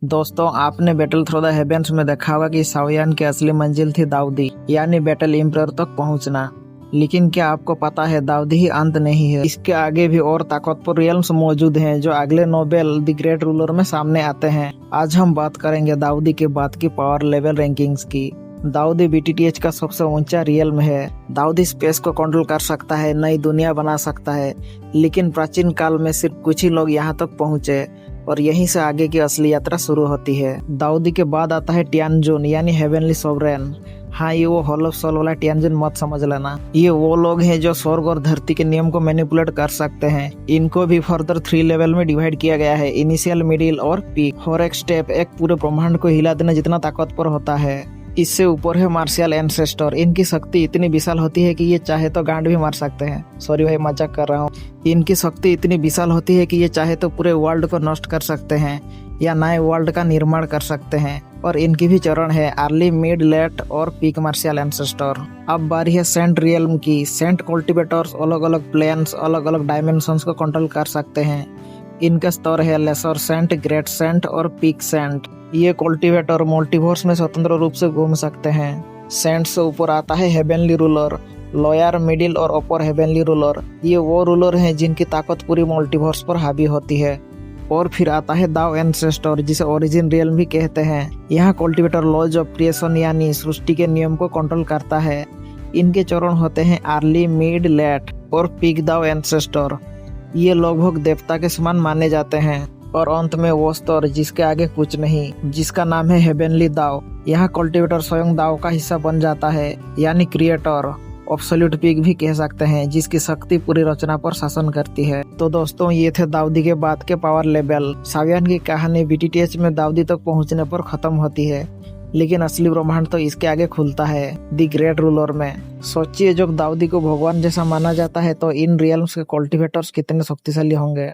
दोस्तों, आपने battle through the heavens में देखा होगा कि सावियन की असली मंजिल थी दाऊदी, यानी बैटल एम्परर तक पहुंचना। लेकिन क्या आपको पता है, दाऊदी ही अंत नहीं है। इसके आगे भी और ताकतवर रियल्म्स मौजूद हैं जो अगले नोबेल द ग्रेट रूलर में सामने आते हैं। आज हम बात करेंगे दाऊदी के बाद की पावर लेवल रैंकिंग्स की। दाऊदी बीटीटीएच का सबसे ऊंचा रियल्म है। दाऊदी स्पेस को कंट्रोल कर सकता है, नई दुनिया बना सकता है। लेकिन प्राचीन काल में सिर्फ कुछ ही लोग यहाँ तक पहुँचे और यहीं से आगे की असली यात्रा शुरू होती है। दाऊदी के बाद आता है टियानजुन, यानी हेवनली सोवरेन। हाँ, ये वो हॉल ऑफ सोल वाला टियानजुन मत समझ लेना। ये वो लोग हैं जो स्वर्ग और धरती के नियम को मैनिपुलेट कर सकते हैं। इनको भी फर्दर 3 लेवल में डिवाइड किया गया है, इनिशियल, मिडिल और पीक। और एक स्टेप एक पूरे ब्रह्मांड को हिला देने जितना ताकतवर होता है। इससे ऊपर है मार्शियल एंसेस्टर। इनकी शक्ति इतनी विशाल होती है कि ये चाहे तो गांड भी मार सकते हैं। सॉरी भाई, मजाक कर रहा हूँ। इनकी शक्ति इतनी विशाल होती है कि ये चाहे तो पूरे वर्ल्ड को नष्ट कर सकते हैं या नए वर्ल्ड का निर्माण कर सकते हैं। और इनकी भी चरण है अर्ली, मिड, लेट और पीक मार्शियल एंसेस्टर। अब बारी है सेंट रियल्म की। सेंट कल्टिवेटर्स अलग अलग प्लेन्स, अलग अलग डायमेंशंस को कंट्रोल कर सकते हैं। इनके स्तर है लेसर सेंट, ग्रेट सेंट और पीक सेंट। ये कल्टिवेटर मल्टीवर्स में स्वतंत्र रूप से घूम सकते हैं। सेंट से ऊपर आता है हेवनली रूलर, लोअर, मिडिल और अपर हेवनली रूलर। ये वो रूलर हैं जिनकी ताकत पूरी मल्टीवर्स पर हावी होती है। और फिर आता है दाव एंसेस्टर, जिसे ओरिजिन रियल्म भी कहते हैं। यहाँ कल्टिवेटर लॉज ऑफ क्रिएशन यानी सृष्टि के नियम को कंट्रोल करता है। इनके चरण होते हैं अर्ली, मिड, लेट और पीक दाव एंसेस्टर। ये लगभग देवता के समान माने जाते हैं। और अंत में वो स्तर जिसके आगे कुछ नहीं, जिसका नाम है हेवनली दाव। यहाँ कल्टिवेटर स्वयं दाव का हिस्सा बन जाता है, यानी क्रिएटर, एब्सोल्यूट पीक भी कह सकते हैं, जिसकी शक्ति पूरी रचना पर शासन करती है। तो दोस्तों, ये थे दाऊदी के बाद के पावर लेवल। सावियन की कहानी बीटीटीएच में दाऊदी तक पहुंचने पर खत्म होती है, लेकिन असली ब्रह्मांड तो इसके आगे खुलता है, द ग्रेट रूलर में। सोचिए, जब दाऊदी को भगवान जैसा माना जाता है तो इन रियल्म्स के कल्टिवेटर्स कितने शक्तिशाली होंगे।